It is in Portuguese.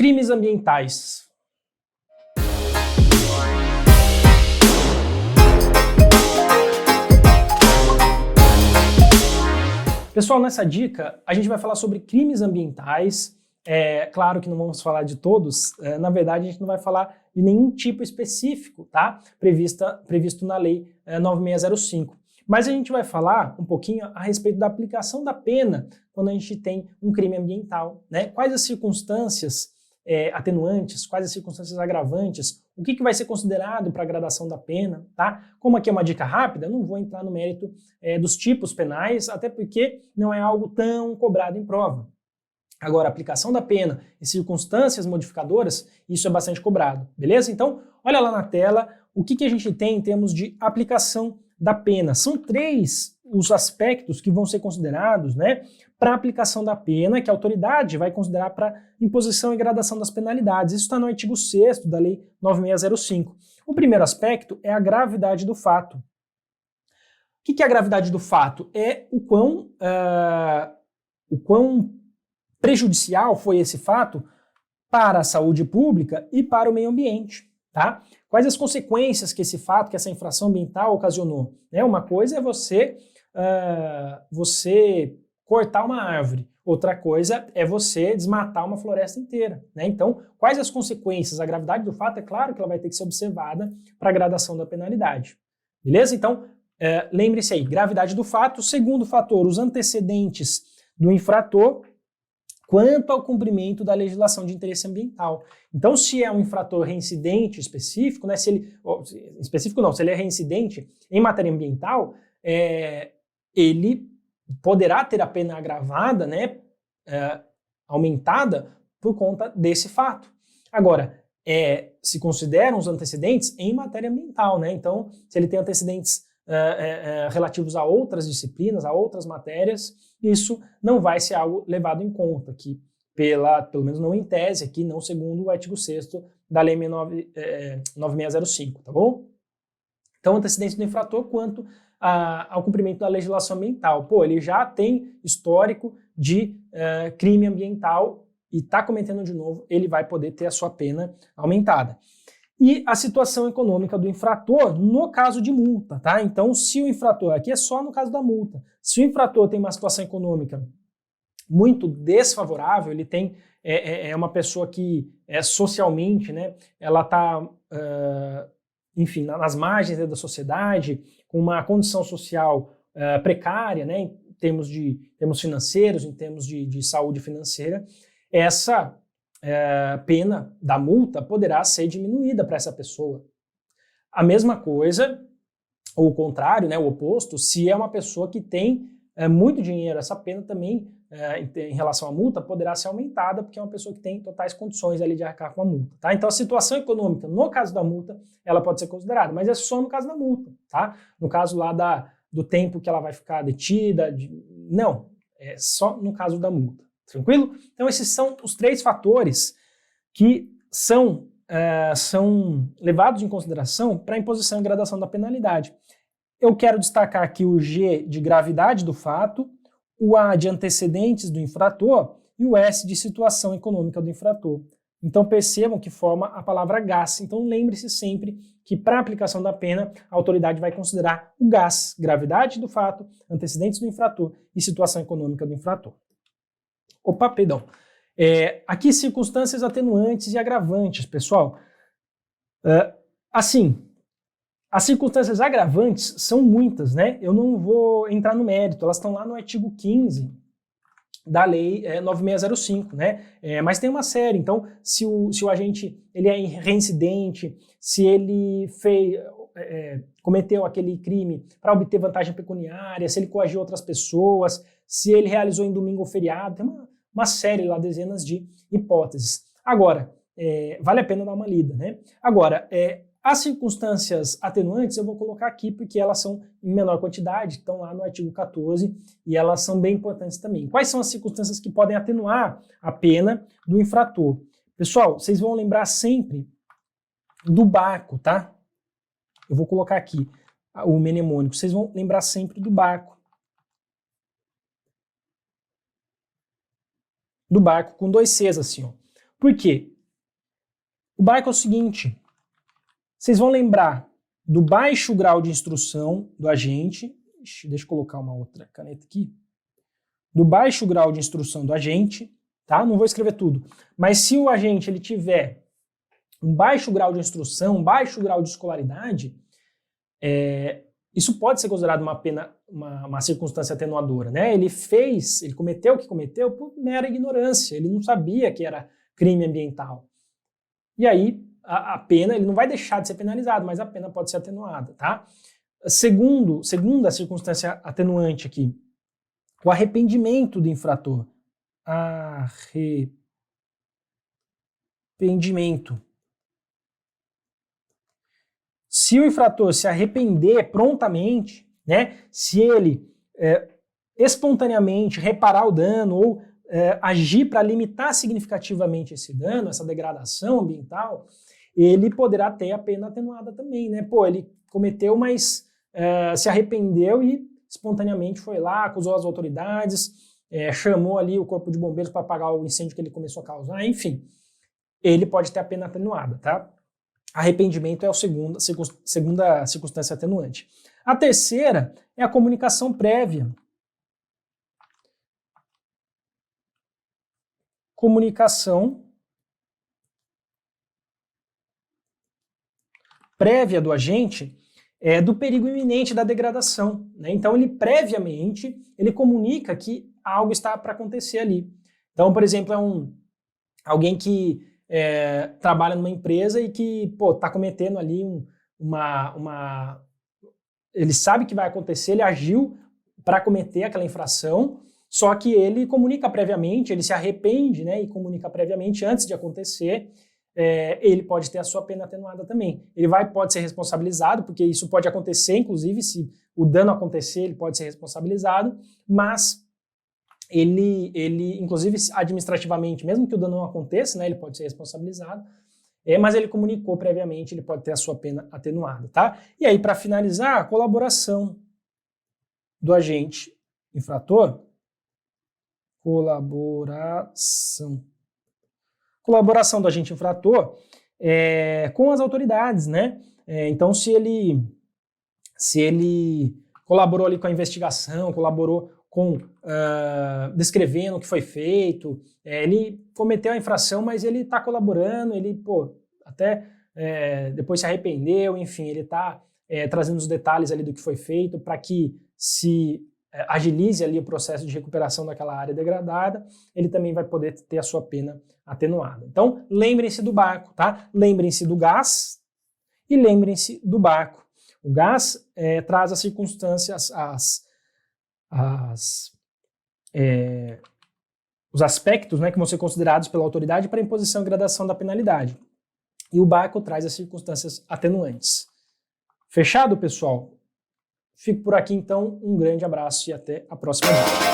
Crimes ambientais. Pessoal, nessa dica a gente vai falar sobre crimes ambientais. Claro que não vamos falar de todos, na verdade a gente não vai falar de nenhum tipo específico, tá? Previsto na Lei 9605. Mas a gente vai falar um pouquinho a respeito da aplicação da pena quando a gente tem um crime ambiental, né? Quais as circunstâncias atenuantes, quais as circunstâncias agravantes, o que vai ser considerado para a gradação da pena, tá? Como aqui é uma dica rápida, eu não vou entrar no mérito dos tipos penais, até porque não é algo tão cobrado em prova. Agora, a aplicação da pena e circunstâncias modificadoras, isso é bastante cobrado, beleza? Então, olha lá na tela o que a gente tem em termos de aplicação da pena. São 3 os aspectos que vão ser considerados, né, para a aplicação da pena, que a autoridade vai considerar para imposição e gradação das penalidades. Isso está no artigo 6º da Lei 9605. O primeiro aspecto é a gravidade do fato. O que é a gravidade do fato? É o quão prejudicial foi esse fato para a saúde pública e para o meio ambiente, tá? Quais as consequências que esse fato, que essa infração ambiental ocasionou? Uma coisa é você cortar uma árvore, outra coisa é você desmatar uma floresta inteira, né? Então, quais as consequências? A gravidade do fato, é claro que ela vai ter que ser observada para a gradação da penalidade, beleza? Então, lembre-se aí, gravidade do fato. Segundo fator, os antecedentes do infrator quanto ao cumprimento da legislação de interesse ambiental. Então, se é um infrator reincidente específico, né, se ele é reincidente em matéria ambiental, ele poderá ter a pena agravada, né, aumentada por conta desse fato. Agora, se consideram os antecedentes em matéria ambiental, né? Então, se ele tem antecedentes relativos a outras disciplinas, a outras matérias, isso não vai ser algo levado em conta aqui, pelo menos não em tese aqui, não segundo o artigo 6º da Lei 9605, tá bom? Então, antecedentes do infrator quanto ao cumprimento da legislação ambiental. Ele já tem histórico de crime ambiental e está cometendo de novo, ele vai poder ter a sua pena aumentada. E a situação econômica do infrator no caso de multa, tá? Então, se o infrator, aqui é só no caso da multa, se o infrator tem uma situação econômica muito desfavorável, ele tem, uma pessoa que socialmente, né, ela está, enfim, nas margens da sociedade, com uma condição social precária, né, em termos financeiros, em termos de saúde financeira, essa pena da multa poderá ser diminuída para essa pessoa. A mesma coisa, ou o contrário, né, o oposto, se é uma pessoa que tem muito dinheiro, essa pena também, em relação à multa, poderá ser aumentada, porque é uma pessoa que tem totais condições ali de arcar com a multa, tá? Então a situação econômica, no caso da multa, ela pode ser considerada, mas é só no caso da multa, tá? No caso lá do tempo que ela vai ficar detida, não, é só no caso da multa. Tranquilo? Então esses são os 3 fatores que são levados em consideração para a imposição e gradação da penalidade. Eu quero destacar aqui o G de gravidade do fato, o A de antecedentes do infrator e o S de situação econômica do infrator. Então percebam que forma a palavra GAS. Então lembre-se sempre que para a aplicação da pena, a autoridade vai considerar o GAS, gravidade do fato, antecedentes do infrator e situação econômica do infrator. Opa, perdão. Aqui circunstâncias atenuantes e agravantes, pessoal. Assim, as circunstâncias agravantes são muitas, né? Eu não vou entrar no mérito, elas estão lá no artigo 15 da Lei 9605, né? Mas tem uma série, então, se o agente ele é reincidente, se ele cometeu aquele crime para obter vantagem pecuniária, se ele coagiu outras pessoas, se ele realizou em domingo ou feriado, tem uma série lá, dezenas de hipóteses. Agora, vale a pena dar uma lida, né? Agora, as circunstâncias atenuantes eu vou colocar aqui porque elas são em menor quantidade, estão lá no artigo 14 e elas são bem importantes também. Quais são as circunstâncias que podem atenuar a pena do infrator? Pessoal, vocês vão lembrar sempre do barco, tá? Eu vou colocar aqui o mnemônico, vocês vão lembrar sempre do barco. Do barco com 2 Cs assim, ó. Por quê? O BARCO é o seguinte, vocês vão lembrar do baixo grau de instrução do agente, deixa eu colocar uma outra caneta aqui, do baixo grau de instrução do agente, tá? Não vou escrever tudo, mas se o agente ele tiver um baixo grau de instrução, um baixo grau de escolaridade, isso pode ser considerado uma circunstância atenuadora, né? Ele cometeu o que cometeu por mera ignorância, ele não sabia que era crime ambiental. E aí, a pena, ele não vai deixar de ser penalizado, mas a pena pode ser atenuada, tá? Segunda circunstância atenuante aqui, o arrependimento do infrator. Arrependimento. Se o infrator se arrepender prontamente, né, se ele espontaneamente reparar o dano ou agir para limitar significativamente esse dano, essa degradação ambiental, ele poderá ter a pena atenuada também, né? Pô, ele cometeu, mas se arrependeu e espontaneamente foi lá, acusou as autoridades, chamou ali o corpo de bombeiros para apagar o incêndio que ele começou a causar, enfim, ele pode ter a pena atenuada, tá? Arrependimento é a segunda circunstância atenuante. A terceira é a comunicação prévia. Comunicação prévia do agente do perigo iminente da degradação, né? Então ele previamente ele comunica que algo está para acontecer ali. Então, por exemplo, alguém que trabalha numa empresa e que está cometendo ali ele sabe que vai acontecer, ele agiu para cometer aquela infração, só que ele comunica previamente, ele se arrepende, né, e comunica previamente antes de acontecer, ele pode ter a sua pena atenuada também. Ele pode ser responsabilizado, porque isso pode acontecer, inclusive, se o dano acontecer, ele pode ser responsabilizado, mas ele inclusive, administrativamente, mesmo que o dano não aconteça, né, ele pode ser responsabilizado, mas ele comunicou previamente, ele pode ter a sua pena atenuada, tá? E aí, para finalizar, a colaboração do agente infrator, colaboração do agente infrator com as autoridades, né? Então, se ele colaborou ali com a investigação, colaborou com descrevendo o que foi feito, ele cometeu a infração, mas ele está colaborando, ele até depois se arrependeu, enfim, ele está trazendo os detalhes ali do que foi feito para que se agilize ali o processo de recuperação daquela área degradada, ele também vai poder ter a sua pena atenuada. Então, lembrem-se do BARCO, tá? Lembrem-se do gás e lembrem-se do BARCO. O gás traz as circunstâncias, os aspectos, né, que vão ser considerados pela autoridade para imposição e gradação da penalidade. E o BARCO traz as circunstâncias atenuantes. Fechado, pessoal? Fico por aqui, então. Um grande abraço e até a próxima vez.